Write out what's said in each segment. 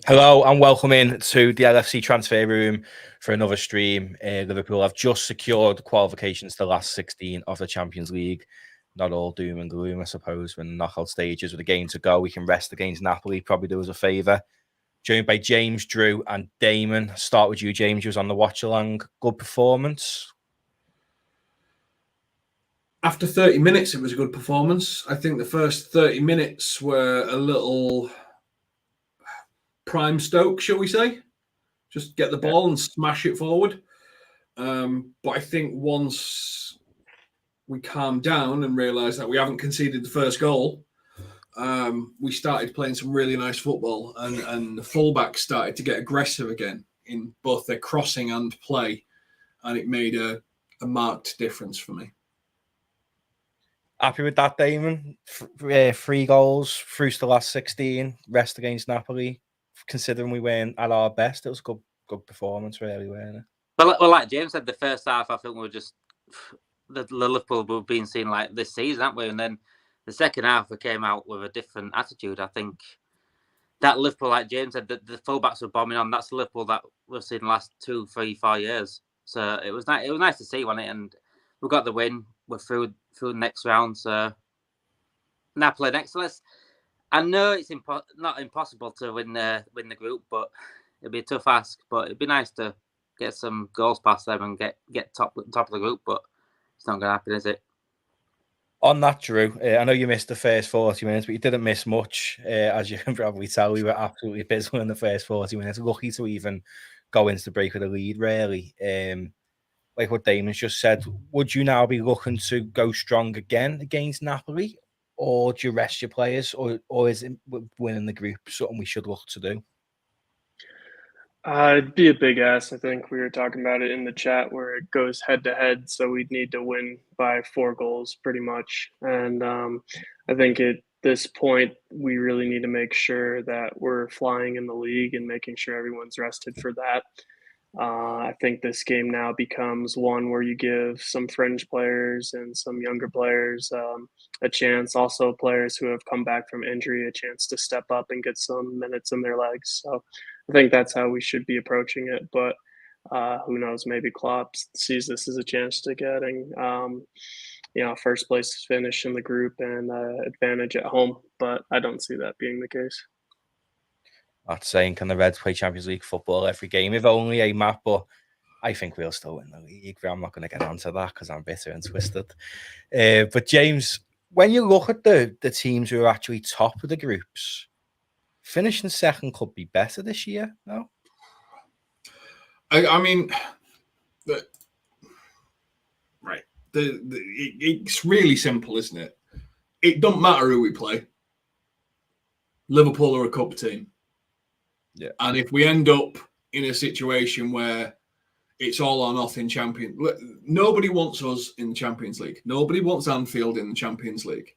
Hello and welcome in to the LFC transfer room for another stream. Liverpool have just secured qualifications to the last 16 of the Champions League. Not all doom and gloom, I suppose. When the knockout stages with a game to go, we can rest against Napoli. Probably do us a favour. Joined by James, Drew, and Damon. Start with you, James. You was on the watch along. Good performance. After 30 minutes, it was a good performance. I think the first 30 minutes were a little prime Stoke, shall we say? Just get the ball and smash it forward. But I think once we calmed down and realised that we haven't conceded the first goal, we started playing some really nice football, and the fullbacks started to get aggressive again in both their crossing and play, and it made a marked difference for me. Happy with that, Damon? 3 goals through to the last 16, rest against Napoli. Considering we weren't at our best, it was a good performance, really, weren't it? Well, like James said, the first half, I think we were just the Liverpool we've been seeing like this season, haven't we? And then the second half, we came out with a different attitude. I think that Liverpool, like James said, the fullbacks were bombing on. That's the Liverpool that we've seen the last 2, 3, 4 years. So it was nice. It was nice to see, wasn't it? And we got the win. We're through the next round. So Napoli next. I know it's not impossible to win the group, but it'd be a tough ask. But it'd be nice to get some goals past them and get top of the group. But it's not going to happen, is it? On that, Drew, I know you missed the first 40 minutes, but you didn't miss much. As you can probably tell, we were absolutely abysmal in the first 40 minutes. Lucky to even go into the break with a lead, really. Like what Damon's just said, would you now be looking to go strong again against Napoli? Or do you rest your players? Or is it winning the group something we should look to do? It'd be a big ass. I think we were talking about it in the chat where it goes head to head. So we'd need to win by 4 goals pretty much. And I think at this point, we really need to make sure that we're flying in the league and making sure everyone's rested for that. I think this game now becomes one where you give some fringe players and some younger players a chance, also players who have come back from injury, a chance to step up and get some minutes in their legs. So I think that's how we should be approaching it. But who knows, maybe Klopp sees this as a chance to getting first place finish in the group and advantage at home. But I don't see that being the case. Not saying can the Reds play Champions League football every game, if only, Matt, but I think we'll still win the league. I'm not going to get onto that because I'm bitter and twisted. But James, when you look at the teams who are actually top of the groups, finishing second could be better this year, no? I mean, right. It's really simple, isn't it? It don't matter who we play. Liverpool are a cup team. Yeah. And if we end up in a situation where it's all or nothing nobody wants us in the Champions League. Nobody wants Anfield in the Champions League.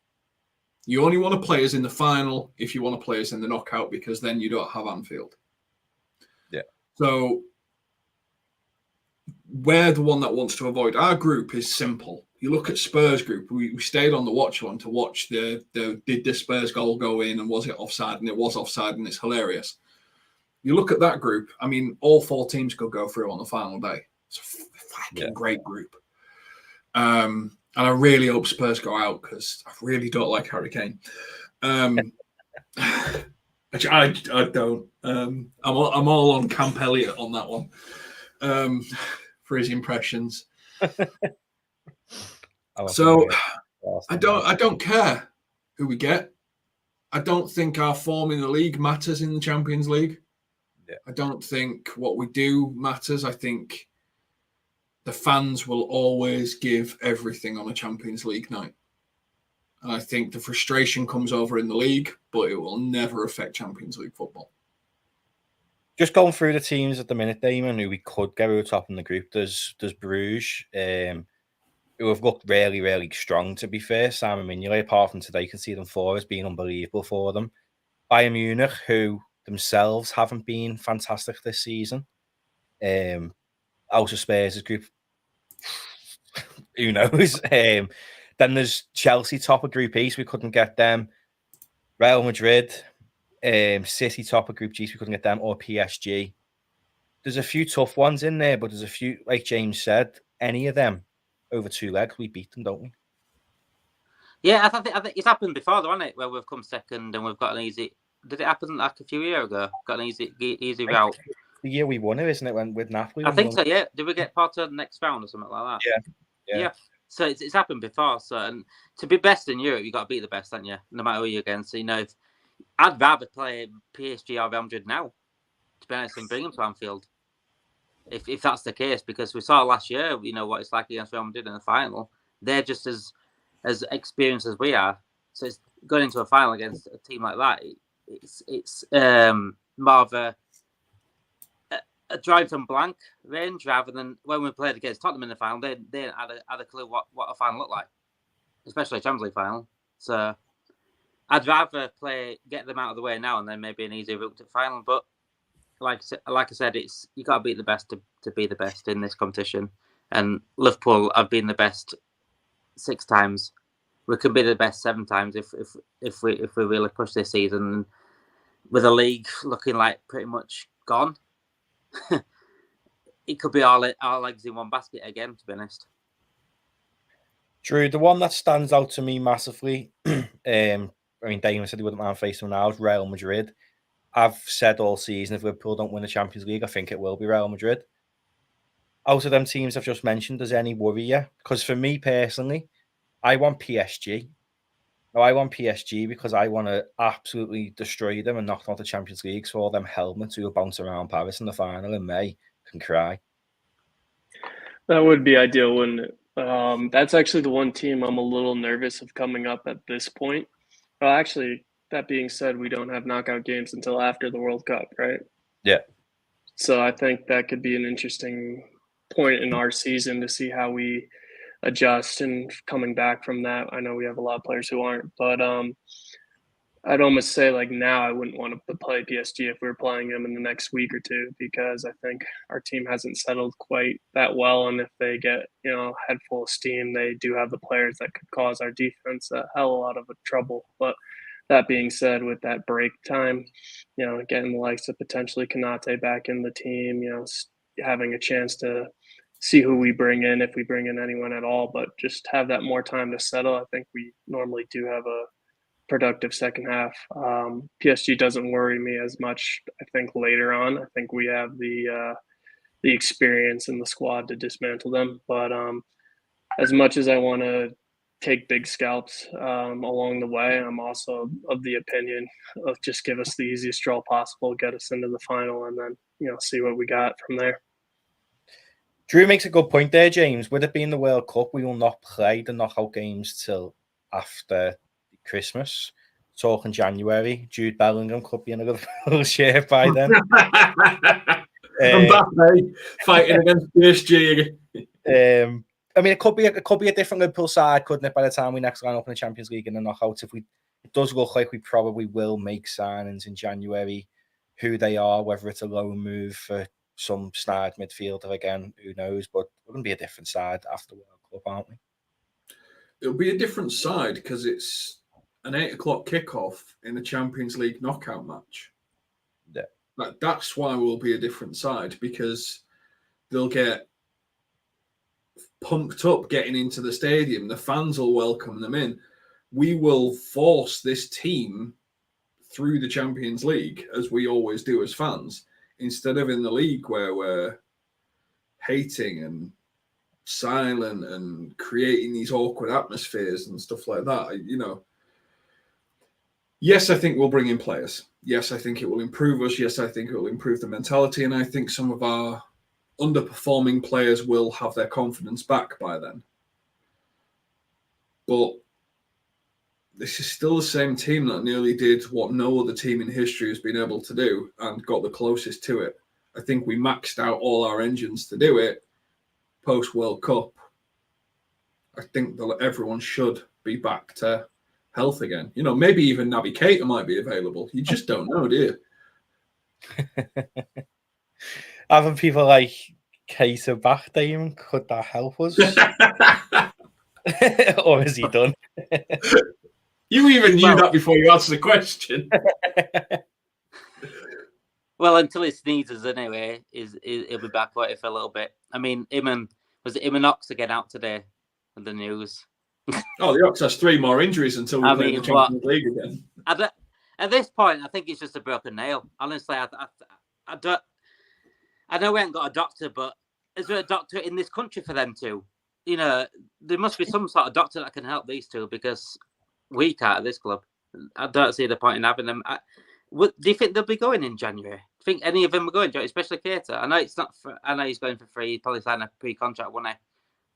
You only want to play us in the final if you want to play us in the knockout, because then you don't have Anfield. Yeah. So we're the one that wants to avoid. Our group is simple. You look at Spurs group. We stayed on the watch one to watch did the Spurs goal go in and was it offside? And it was offside, and it's hilarious. You look at that group. I mean, all 4 teams could go through on the final day. It's a fucking great group. And I really hope Spurs go out because I really don't like Harry Kane. Which I don't. I'm all on Camp Elliott on that one for his impressions. So I don't care who we get. I don't think our form in the league matters in the Champions League. Yeah. I don't think what we do matters. I think the fans will always give everything on a Champions League night. And I think the frustration comes over in the league, but it will never affect Champions League football. Just going through the teams at the minute, Damon, who we could get over top in the group. There's Bruges, who have looked really, really strong, to be fair. Simon Mignolet, apart from today, can see them 4 has been unbelievable for them. Bayern Munich, who themselves haven't been fantastic this season. Out of Spurs' group, who knows? Then there's Chelsea, top of Group E, so we couldn't get them. Real Madrid, City top of Group G, so we couldn't get them, or PSG. There's a few tough ones in there, but there's a few, like James said, any of them over 2 legs, we beat them, don't we? Yeah, I think it's happened before, though, hasn't it? Where we've come second and we've got an easy. Did it happen like a few years ago? Got an easy route. The year we won it, isn't it? With Napoli, I think so. Yeah. Did we get part of the next round or something like that? Yeah. So it's happened before. So, and to be best in Europe, you got to beat the best, haven't you? No matter who you're against. So, I'd rather play PSG or Real Madrid now, to be honest, and bring them to Anfield. If that's the case, because we saw last year, what it's like against Real Madrid in the final. They're just as experienced as we are. So it's going into a final against a team like that. It's more of a drive from blank range rather than when we played against Tottenham in the final. They didn't had a clue what a final looked like, especially a Champions League final. So I'd rather get them out of the way now and then maybe an easier route to the final. But like I said, you got to beat the best to be the best in this competition. And Liverpool have been the best 6 times. We can be the best 7 times if we really push this season. With the league looking like pretty much gone, it could be all eggs in one basket again, to be honest. True. The one that stands out to me massively, Damon said he wouldn't mind facing them now, is Real Madrid. I've said all season, if Liverpool don't win the Champions League, I think it will be Real Madrid. Out of them teams I've just mentioned, does any worry you? Because for me personally, I want PSG. Now, I want PSG because I want to absolutely destroy them and knock them out the Champions League, so all them helmets who will bounce around Paris in the final in May can cry. That would be ideal, wouldn't it? That's actually the one team I'm a little nervous of coming up at this point. Well, actually, that being said, we don't have knockout games until after the World Cup, right? Yeah. So I think that could be an interesting point in our season to see how we adjust and coming back from that. I know we have a lot of players who aren't, but I'd almost say like now I wouldn't want to play PSG if we were playing them in the next week or two, because I think our team hasn't settled quite that well. And if they get, a head full of steam, they do have the players that could cause our defense a hell of a lot of trouble. But that being said, with that break time, getting the likes of potentially Konate back in the team, having a chance to see who we bring in, if we bring in anyone at all, but just have that more time to settle. I think we normally do have a productive second half. PSG doesn't worry me as much, I think, later on. I think we have the experience in the squad to dismantle them. But as much as I want to take big scalps along the way, I'm also of the opinion of just give us the easiest draw possible, get us into the final, and then see what we got from there. Drew makes a good point there, James. With it being the World Cup, we will not play the knockout games till after Christmas. Talking January, Jude Bellingham could be in a Liverpool shirt by then. Mbappe fighting against PSG. It could be a different Liverpool side, couldn't it? By the time we next line up in the Champions League in the knockouts, it does look like we probably will make signings in January. Who they are, whether it's a loan move for some snide midfielder again, who knows? But we're going to be a different side after the World Cup, aren't we? It'll be a different side because it's an 8 o'clock kickoff in a Champions League knockout match. Yeah, that's why we'll be a different side, because they'll get pumped up getting into the stadium. The fans will welcome them in. We will force this team through the Champions League, as we always do as fans, instead of in the league where we're hating and silent and creating these awkward atmospheres and stuff like that. Yes, I think we'll bring in players. Yes, I think it will improve us. Yes, I think it will improve the mentality. And I think some of our underperforming players will have their confidence back by then. But this is still the same team that nearly did what no other team in history has been able to do and got the closest to it. I think we maxed out all our engines to do it post-World Cup. I think that everyone should be back to health again. Maybe even Naby Keita might be available. You just don't know, do you? Having people like Keita back, Damon, could that help us? Or is he done? You even knew that before you answered the question. Well, until he sneezes anyway, he'll be back for a little bit. I mean, him and Ox again out today in the news. Oh, the Ox has 3 more injuries until we play the Champions League again. At this point, I think it's just a broken nail. Honestly, I don't. I know we haven't got a doctor, but is there a doctor in this country for them too? You know, there must be some sort of doctor that can help these two because we can't at this club. I don't see the point in having them. Do you think they'll be going in January? Do you think any of them are going, especially Keita? I know it's not. I know he's going for free. He probably signed a pre-contract, won't he,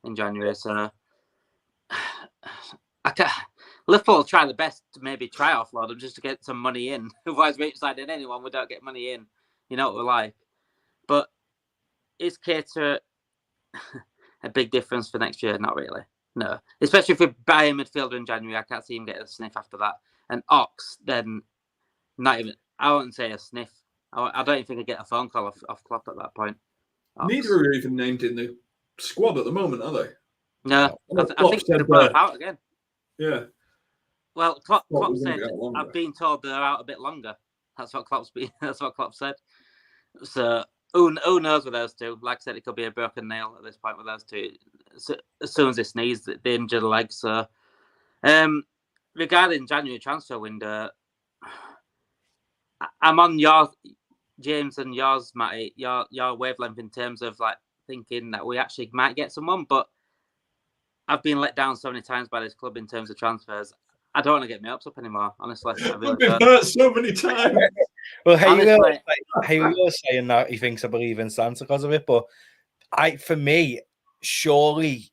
in January? So I can't. Liverpool will try the best to maybe try offload them just to get some money in. Otherwise, we ain't signing anyone. We don't get money in. You know what we're like. But is Keita a big difference for next year? Not really. No. Especially if we buy a midfielder in January, I can't see him get a sniff after that. And Ox, then not even. I wouldn't say a sniff. I don't even think I'd get a phone call off Klopp at that point. Ox. Neither are even named in the squad at the moment, are they? No. I think they're both out again. Yeah. Well, Klopp said, I've been told they're out a bit longer. That's what Klopp said. So who knows with those two? Like I said, it could be a broken nail at this point with those two. So, as soon as they sneeze, they injure the leg. So, regarding January transfer window, I'm on your James and yours, Matty, your wavelength in terms of like thinking that we actually might get someone, but I've been let down so many times by this club in terms of transfers. I don't want to get my hopes up anymore, honestly. I've been hurt so many times. Well, was saying that he thinks I believe in Santa because of it, but for me, surely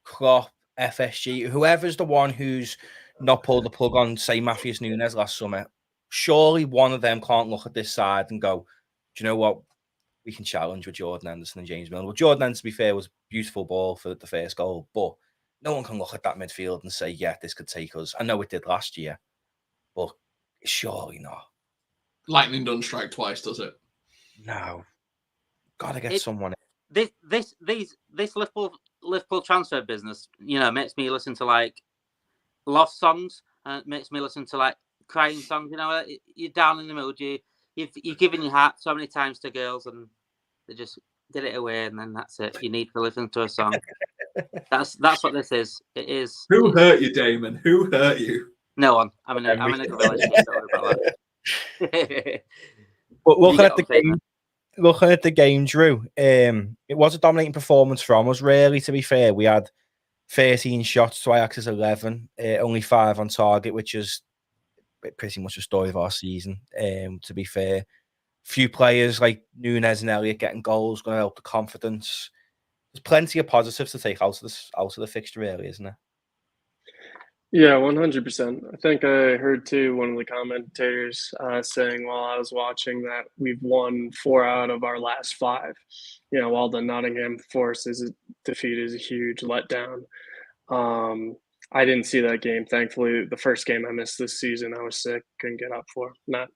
Klopp, FSG, whoever's the one who's not pulled the plug on, say, Matheus Nunes last summer, surely one of them can't look at this side and go, do you know what? We can challenge with Jordan Henderson and James Milner. Well, Jordan Henderson, to be fair, was a beautiful ball for the first goal, but no one can look at that midfield and say, yeah, this could take us. I know it did last year, but surely not. Lightning doesn't strike twice, does it? No. Gotta get someone in. This Liverpool transfer business, makes me listen to like love songs and it makes me listen to like crying songs. You're down in the mood, you've given your heart so many times to girls and they just get it away and then that's it. You need to listen to a song. That's what this is. It is. Who hurt you, Damon? Who hurt you? No one. I'm in a good relationship. Don't worry about that. But looking at the game, Drew, it was a dominating performance from us. Really, to be fair, we had 13 shots to Ajax's 11, only 5 on target, which is pretty much the story of our season. To be fair, few players like Nunes and Elliott getting goals going to help the confidence. There's plenty of positives to take out of the fixture, really, isn't there? Yeah, 100%. I think I heard too one of the commentators saying while I was watching that we've won 4 out of our last 5. While the Nottingham Forest's defeat is a huge letdown. I didn't see that game. Thankfully, the first game I missed this season, I was sick, couldn't get up for. Not,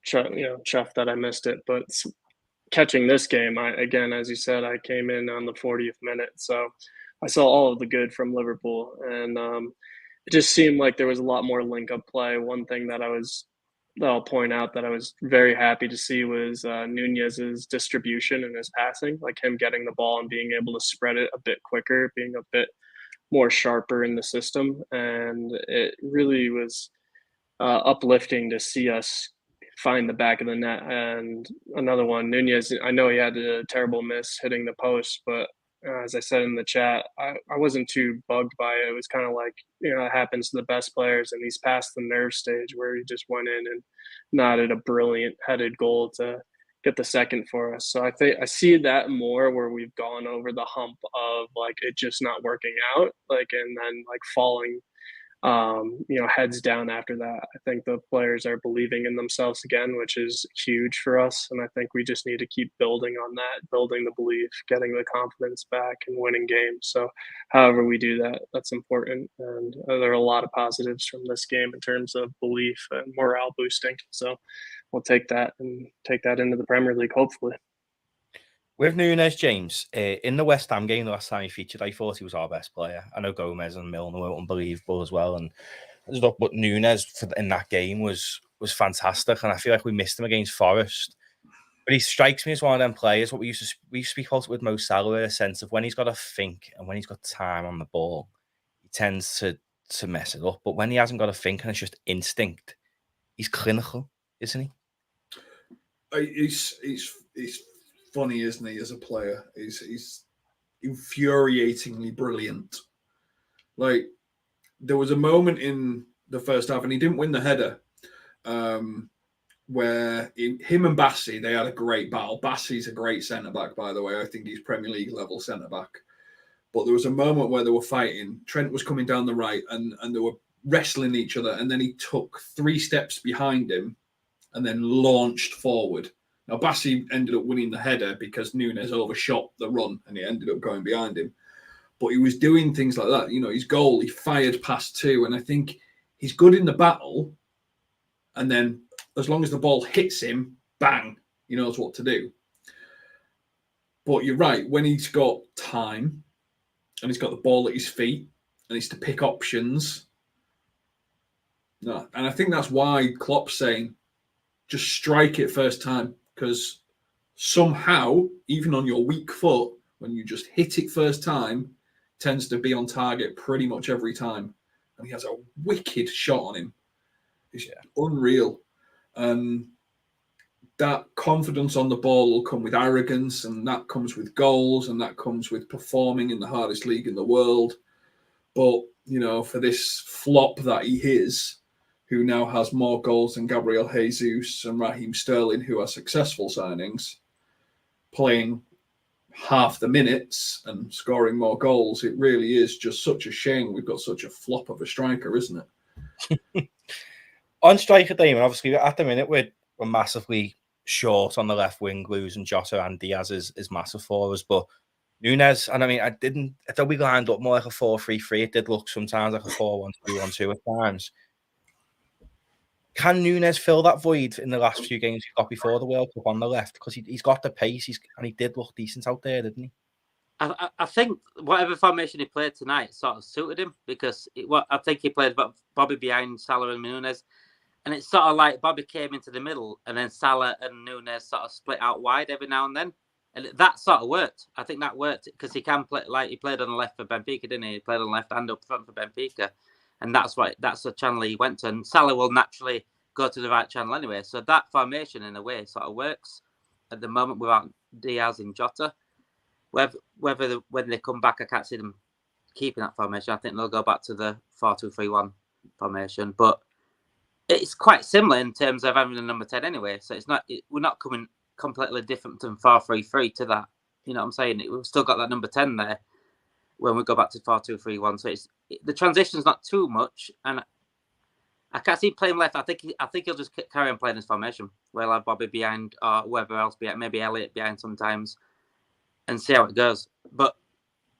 chuffed that I missed it, but catching this game, again, as you said, I came in on the 40th minute, so I saw all of the good from Liverpool, and it just seemed like there was a lot more link-up play. One thing that I'll point out that I was very happy to see was Nunez's distribution and his passing, like him getting the ball and being able to spread it a bit quicker, being a bit more sharper in the system, and it really was uplifting to see us find the back of the net. And another one, Nunez, I know he had a terrible miss hitting the post, but as I said in the chat, I wasn't too bugged by it. It was kind of like, it happens to the best players, and he's past the nerve stage where he just went in and knotted a brilliant headed goal to get the second for us. So I think I see that more where we've gone over the hump of like it just not working out, like, and then like falling heads down after that. I think the players are believing in themselves again, which is huge for us. And I think we just need to keep building on that, building the belief, getting the confidence back and winning games. So however we do that, that's important. And there are a lot of positives from this game in terms of belief and morale boosting. So we'll take that into the Premier League, hopefully. With Nunes, James, in the West Ham game the last time he featured, I thought he was our best player. I know Gomez and Milner were unbelievable as well, but Nunes in that game was fantastic, and I feel like we missed him against Forest. But he strikes me as one of them players. What we used to speak about with Mo Salah, in a sense of when he's got to think and when he's got time on the ball, he tends to mess it up. But when he hasn't got to think and it's just instinct, he's clinical, isn't he? He's funny, isn't he? As a player, he's infuriatingly brilliant. Like, there was a moment in the first half, and he didn't win the header, where him and Bassi, they had a great battle. Bassi's a great centre-back, by the way. I think he's Premier League level centre-back. But there was a moment where they were fighting. Trent was coming down the right, and they were wrestling each other, and then he took 3 steps behind him and then launched forward. Now, Bassi ended up winning the header because Nunes overshot the run, and he ended up going behind him. But he was doing things like that. You know, his goal, he fired past 2, and I think he's good in the battle, and then as long as the ball hits him, bang, he knows what to do. But you're right, when he's got time and he's got the ball at his feet and he's to pick options. No, and I think that's why Klopp's saying, just strike it first time, because somehow, even on your weak foot, when you just hit it first time, tends to be on target pretty much every time. And he has a wicked shot on him. It's unreal. That confidence on the ball will come with arrogance, and that comes with goals, and that comes with performing in the hardest league in the world. But, you know, for this flop that he is, who now has more goals than Gabriel Jesus and Raheem Sterling, who are successful signings, playing half the minutes and scoring more goals, it really is just such a shame we've got such a flop of a striker, isn't it? On striker, Damon, obviously at the minute we're massively short on the left wing. Losing Jota and Diaz is massive for us. But Nunes, and I mean, I thought we lined up more like a 4-3-3. It did look sometimes like a 4-1-2-1-2 at times. Can Nunes fill that void in the last few games he got before the World Cup on the left? Because he's got the pace, and he did look decent out there, didn't he? I think whatever formation he played tonight sort of suited him, because I think he played Bobby behind Salah and Nunes, and it's sort of like Bobby came into the middle and then Salah and Nunes sort of split out wide every now and then, and that sort of worked. I think that worked because he can play, like he played on the left for Benfica, didn't he? He played on the left and up front for Benfica, and that's the channel he went to, and Salah will naturally go to the right channel anyway. So that formation in a way sort of works at the moment without Diaz and Jota. Whether when they come back, I can't see them keeping that formation. I think they'll go back to the 4-2-3-1 formation, but it's quite similar in terms of having a number 10 anyway. So we're not coming completely different from 4-3-3 to that. You know what I'm saying? We've still got that number 10 there when we go back to 4-2-3-1. So the transition's not too much, and I can't see him playing left. I think he'll just carry on playing this formation. We'll have Bobby behind, or whoever else behind, maybe Elliott behind sometimes, and see how it goes. But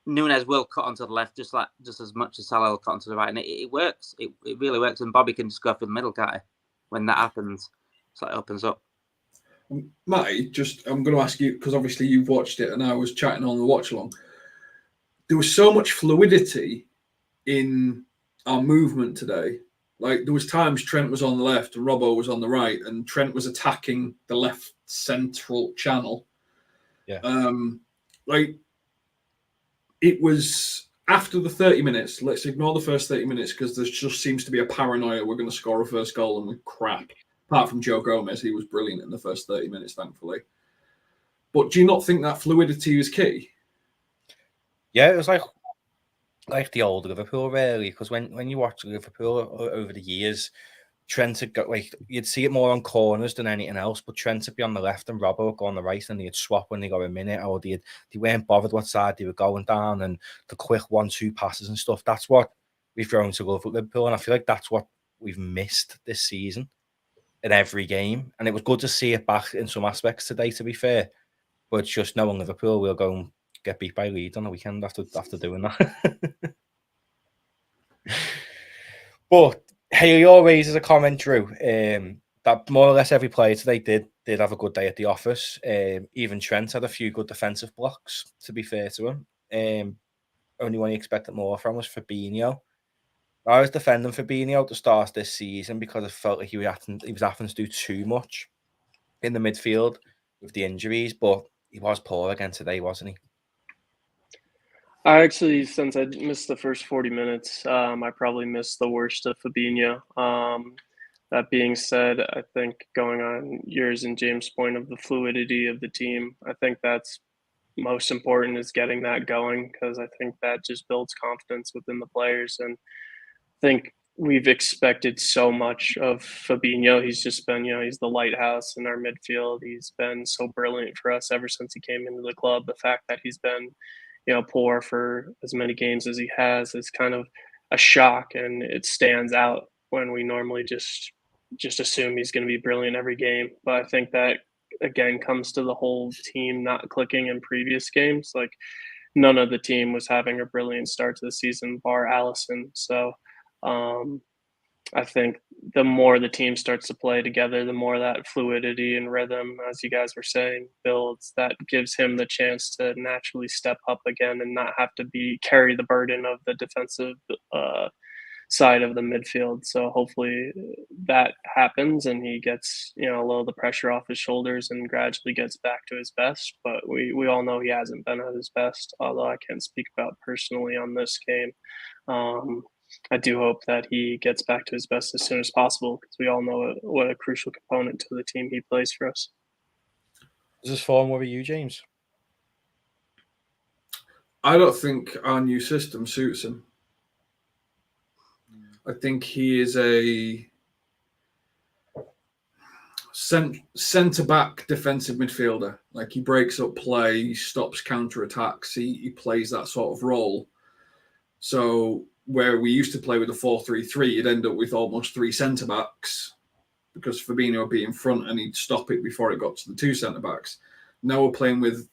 Nunes will cut onto the left just as much as Salah will cut onto the right, and it works. It really works, and Bobby can just go through the middle, can't he? When that happens, so it opens up. Matty, I'm going to ask you, because obviously you've watched it and I was chatting on the watch along. There was so much fluidity in our movement today. Like, there was times Trent was on the left and Robbo was on the right, and Trent was attacking the left central channel. Yeah. Like, it was after the 30 minutes. Let's ignore the first 30 minutes because there just seems to be a paranoia we're going to score a first goal and we're crap. Apart from Joe Gomez, he was brilliant in the first 30 minutes, thankfully. But do you not think that fluidity is key? Yeah, it was like the old Liverpool, really, because when you watch Liverpool over the years, Trent had got, like, you'd see it more on corners than anything else, but Trent would be on the left and Robbo would go on the right, and they'd swap when they got a minute, or they weren't bothered what side they were going down, and the quick 1-2 passes and stuff. That's what we've grown to love with Liverpool, and I feel like that's what we've missed this season in every game. And it was good to see it back in some aspects today, to be fair, but it's just knowing Liverpool will go and get beat by Leeds on the weekend after doing that. But Haley always raises a comment, Drew, that more or less every player today did have a good day at the office. Even Trent had a few good defensive blocks, to be fair to him. Only one he expected more from was Fabinho. I was defending Fabinho at the start of this season because I felt like he was having to do too much in the midfield. with the injuries, but he was poor again today, wasn't he? I actually, since I missed the first 40 minutes, I probably missed the worst of Fabinho. That being said, I think going on yours and James' point of the fluidity of the team, I think that's most important is getting that going because I think that just builds confidence within the players. And I think we've expected so much of Fabinho. He's just been, he's the lighthouse in our midfield. He's been so brilliant for us ever since he came into the club. The fact that he's been, poor for as many games as he has is kind of a shock, and it stands out when we normally just assume he's going to be brilliant every game. But I think that again comes to the whole team not clicking in previous games. Like none of the team was having a brilliant start to the season, bar Allison. So I think the more the team starts to play together, the more that fluidity and rhythm, as you guys were saying, builds. That gives him the chance to naturally step up again and not have to carry the burden of the defensive side of the midfield. So hopefully that happens and he gets, a little of the pressure off his shoulders and gradually gets back to his best. But we all know he hasn't been at his best, although I can't speak about personally on this game. I do hope that he gets back to his best as soon as possible because we all know what a crucial component to the team he plays for us. Does this form worry you, James? I don't think our new system suits him. I think he is a centre-back defensive midfielder. Like he breaks up play, he stops counter-attacks, he plays that sort of role. So where we used to play with a 4-3-3, you'd end up with almost 3 centre-backs because Fabinho would be in front and he'd stop it before it got to the 2 centre-backs. Now we're playing with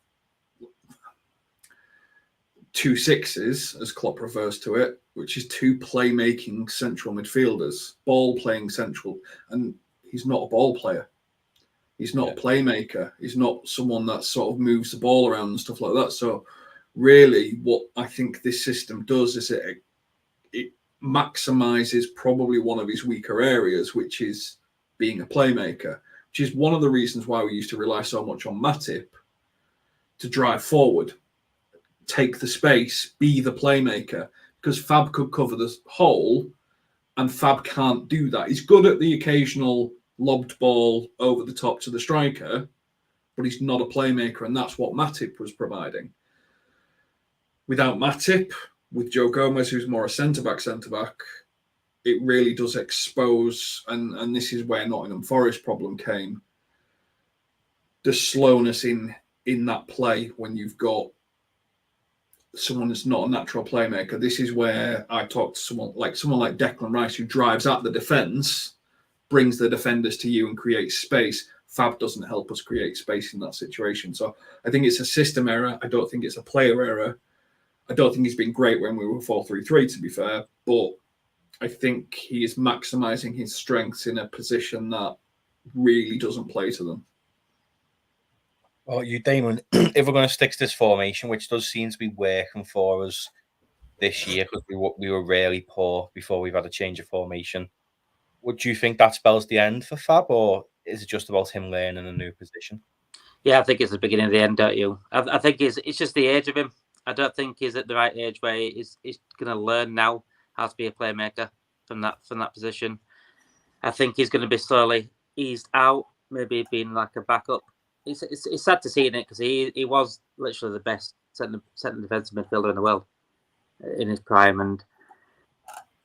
2 6s, as Klopp refers to it, which is 2 playmaking central midfielders, ball playing central. And he's not a ball player. He's not a playmaker. He's not someone that sort of moves the ball around and stuff like that. So really what I think this system does is it maximizes probably one of his weaker areas, which is being a playmaker, which is one of the reasons why we used to rely so much on Matty to drive forward, take the space, be the playmaker, because Fab could cover the hole and Fab can't do that. He's good at the occasional lobbed ball over the top to the striker, but he's not a playmaker, and that's what Matip was providing. Without Matip, with Joe Gomez, who's more a centre-back, it really does expose, and this is where Nottingham Forest problem came, the slowness in that play when you've got someone that's not a natural playmaker. This is where I talk to someone like Declan Rice, who drives at the defence, brings the defenders to you and creates space. Fab doesn't help us create space in that situation. So I think it's a system error. I don't think it's a player error. I don't think he's been great when we were 4-3-3, to be fair, but I think he is maximising his strengths in a position that really doesn't play to them. Well, you, Damon, if we're going to stick to this formation, which does seem to be working for us this year, because we were really poor before we've had a change of formation, would you think that spells the end for Fab, or is it just about him learning a new position? Yeah, I think it's the beginning of the end, don't you? I think it's just the age of him. I don't think he's at the right age where he's going to learn now how to be a playmaker from that position. I think he's going to be slowly eased out, maybe being like a backup. It's sad to see it because he was literally the best centre defensive midfielder in the world in his prime, and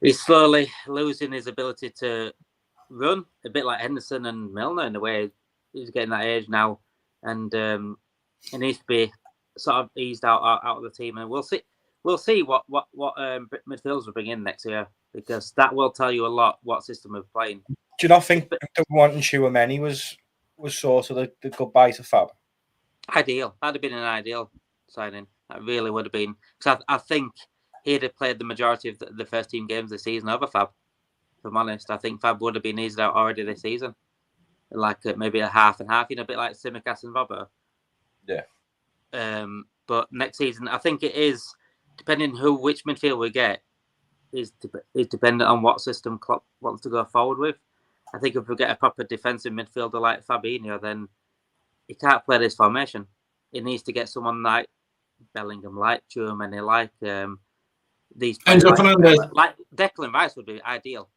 he's slowly losing his ability to run, a bit like Henderson and Milner in a way. He's getting that age now, and he needs to be sort of eased out of the team, and we'll see what midfielders will bring in next year, because that will tell you a lot what system we're playing. Do you not think the wanting Tchouaméni was sort of the goodbye to Fab? Ideal. That'd have been an ideal signing. That really would have been, because I think he'd have played the majority of the first team games this season over Fab. If I'm honest, I think Fab would have been eased out already this season, like maybe a half and half, a bit like Tsimikas and Robbo. Yeah. But next season, I think it is, depending which midfield we get, is dependent on what system Klopp wants to go forward with. I think if we get a proper defensive midfielder like Fabinho, then he can't play this formation. He needs to get someone like Bellingham, like Tchouaméni, like these players, Enzo Fernandez. like Declan Rice would be ideal.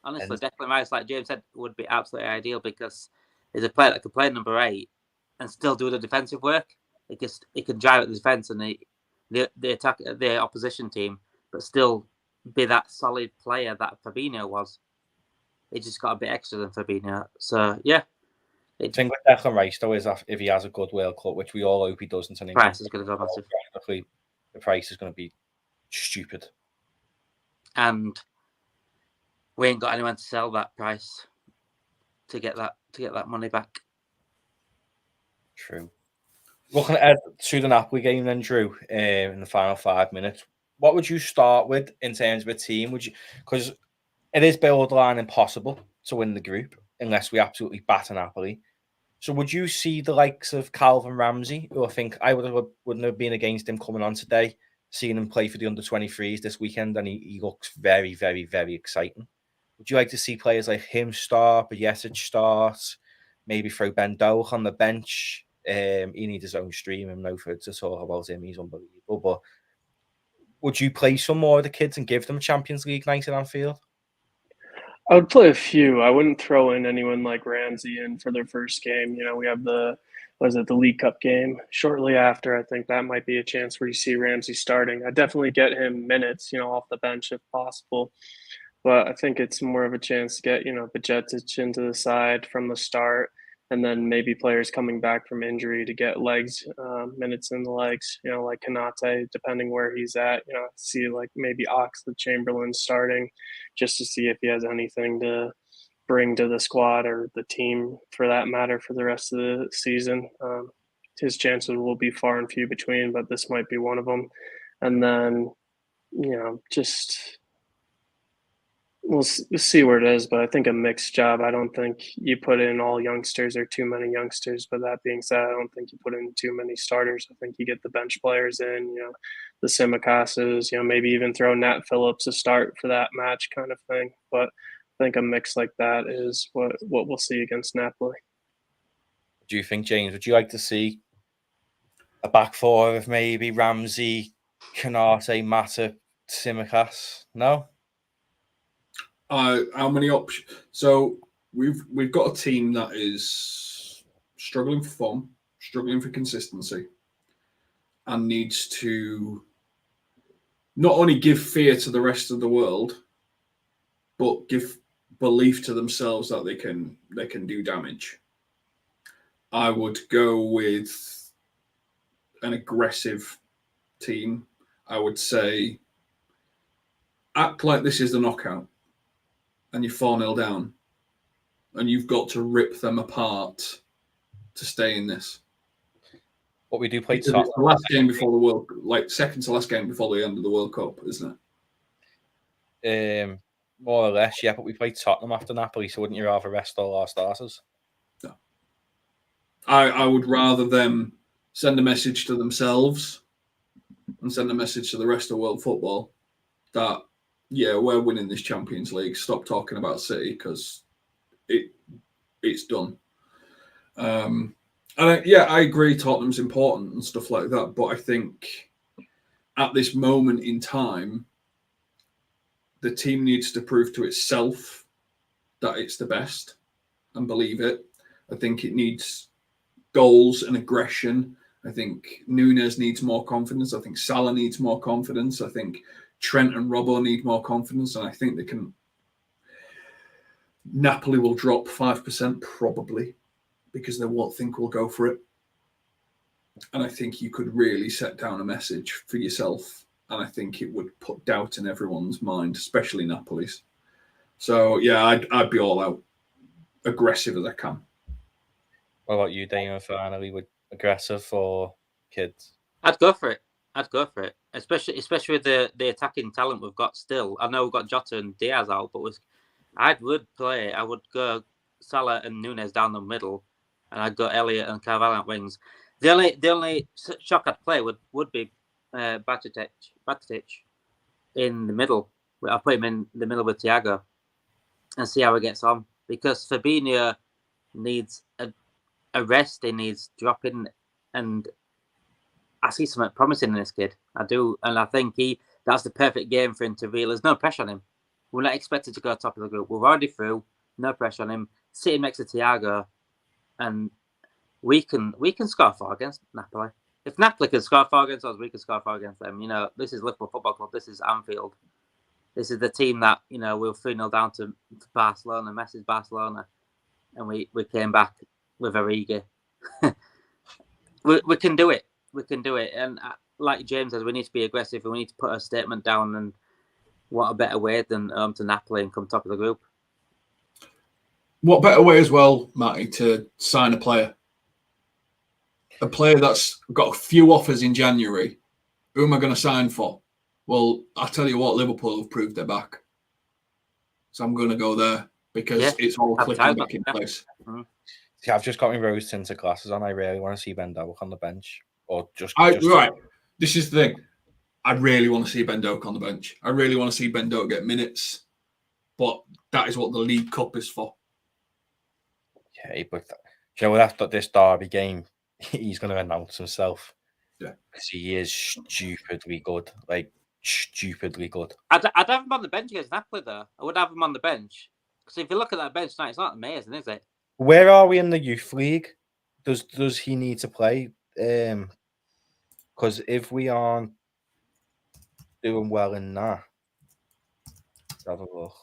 Honestly, And- Declan Rice, like James said, would be absolutely ideal because he's a player that can play number 8 and still do the defensive work. He can drive at the defence and the attack the opposition team, but still be that solid player that Fabinho was. He just got a bit extra than Fabinho. So yeah, The thing with Declan Rice though is that if he has a good World Cup, which we all hope he doesn't, and price is going to go massive, the price is going to be stupid. and we ain't got anyone to sell that price to get that money back. True. Looking at to the Napoli game then, Drew, in the final 5 minutes, what would you start with in terms of a team? Would you, because it is borderline impossible to win the group unless we absolutely batter Napoli. So would you see the likes of Calvin Ramsey, who I think I wouldn't have been against him coming on today, seeing him play for the under-23s this weekend, and he looks very, very, very exciting. Would you like to see players like him start, Bajcetic start, maybe throw Ben Doak on the bench? He needs his own stream, and no for to talk about him. He's unbelievable. But would you play some more of the kids and give them a Champions League night at Anfield? I would play a few. I wouldn't throw in anyone like Ramsey in for their first game. We have the League Cup game shortly after. I think that might be a chance where you see Ramsey starting. I definitely get him minutes, off the bench if possible. But I think it's more of a chance to get, Bajcetic into the side from the start, and then maybe players coming back from injury to get minutes in the legs, like Kanate, depending where he's at, see like maybe Oxlade-Chamberlain starting just to see if he has anything to bring to the squad or the team for that matter for the rest of the season. His chances will be far and few between, but this might be one of them. And then, just we'll see where it is, but I think a mixed job. I don't think you put in all youngsters or too many youngsters. But that being said, I don't think you put in too many starters. I think you get the bench players in, the Simicasses, maybe even throw Nat Phillips a start for that match kind of thing. But I think a mix like that is what we'll see against Napoli. Do you think, James, would you like to see a back four of maybe Ramsey, Kanate, Mata, Simicas? No? How many options? So we've got a team that is struggling for form, struggling for consistency, and needs to not only give fear to the rest of the world, but give belief to themselves that they can do damage. I would go with an aggressive team. I would say act like this is the knockout and you're 4-0 down and you've got to rip them apart to stay in this. What we do play It's the last game before the World, like second to last game before the end of the World Cup, isn't it? More or less, yeah. But we played Tottenham after Napoli, so wouldn't you rather rest all our starters? No. I would rather them send a message to themselves and send a message to the rest of world football that, yeah, we're winning this Champions League. Stop talking about City because it's done. And I agree Tottenham's important and stuff like that, but I think at this moment in time, the team needs to prove to itself that it's the best and believe it. I think it needs goals and aggression. I think Nunes needs more confidence. I think Salah needs more confidence. I think Trent and Robbo need more confidence. And I think they can. Napoli will drop 5% probably because they won't think we'll go for it. And I think you could really set down a message for yourself. And I think it would put doubt in everyone's mind, especially Napoli's. So, yeah, I'd be all out, aggressive as I can. What about you, Damon, finally, with aggressive or kids? I'd go for it. Especially with the attacking talent we've got still. I know we've got Jota and Diaz out, but I would go Salah and Nunes down the middle, and I'd go Elliott and Carvalho at wings. The only shock I'd play would be Bajcetic in the middle. I'll put him in the middle with Thiago and see how he gets on, because Fabinho needs a rest. He needs dropping, and I see something promising in this kid. I do, and I think that's the perfect game for him to real. There's no pressure on him. We're not expected to go top of the group. We're already through. No pressure on him. Sitting next to Thiago, and we can score 4 against Napoli. If Napoli can score 4 against us, we can score 4 against them. This is Liverpool Football Club. This is Anfield. This is the team that we'll 3-0 down to Barcelona. Messi's Barcelona, and we came back with Origi. we can do it. We can do it. And like James says, we need to be aggressive. We need to put a statement down. And what a better way than to Napoli and come top of the group. What better way as well, Matty, to sign a player? A player that's got a few offers in January. Who am I going to sign for? Well, I'll tell you what, Liverpool have proved their back. So I'm going to go there because it's all clicking back in place. See, I've just got my rose tinted glasses on. I really want to see Ben Doak on the bench. Or right. This is the thing. I really want to see Ben Doak on the bench. I really want to see Ben Doak get minutes. But that is what the League Cup is for. Yeah, but after this derby game, he's going to announce himself. Yeah. Because he is stupidly good. Like, stupidly good. I'd have him on the bench against Napoli, though. I would have him on the bench. Because if you look at that bench tonight, it's not amazing, is it? Where are we in the youth league? Does he need to play? Because if we aren't doing well in that, let's have a look.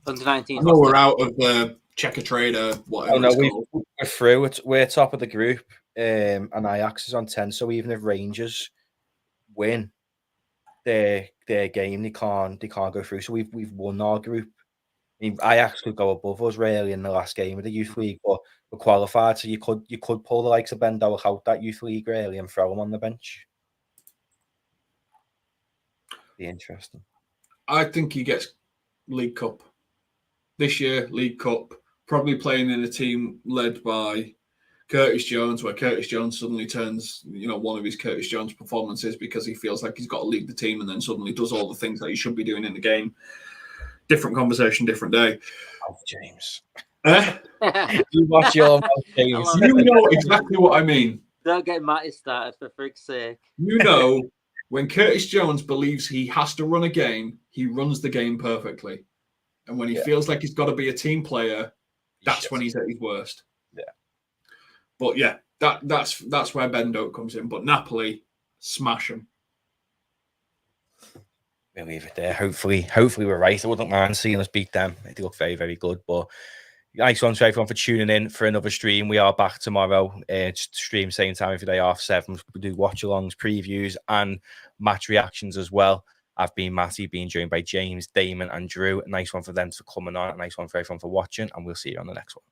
Under 19. I know we're out of the checker trader, whatever. Oh no, we're through. We're top of the group, and Ajax is on 10. So even if Rangers win their game, they can't go through. So we've won our group. I mean, Ajax could go above us really in the last game of the youth league, but we're qualified. So you could pull the likes of Ben Doak out that youth league really and throw him on the bench. Be interesting. I think he gets League Cup this year. League Cup, probably playing in a team led by Curtis Jones, where Curtis Jones suddenly turns, one of his Curtis Jones performances because he feels like he's got to lead the team and then suddenly does all the things that he should be doing in the game. Different conversation, different day. Oh, James. You watch your mouth, James. You know exactly what I mean. Don't get Matty started, for frig's sake. When Curtis Jones believes he has to run a game, he runs the game perfectly. And when he feels like he's got to be a team player, that's when he's at his worst. Yeah. But yeah, that's where Ben Doak comes in. But Napoli, smash him. We'll leave it there. Hopefully we're right. I wouldn't mind seeing us beat them. They look very, very good. But nice one to everyone for tuning in for another stream. We are back tomorrow. Stream same time every day, 7:30. We do watch-alongs, previews, and match reactions as well. I've been Matty, being joined by James, Damon, and Drew. A nice one for them for coming on. A nice one for everyone for watching. And we'll see you on the next one.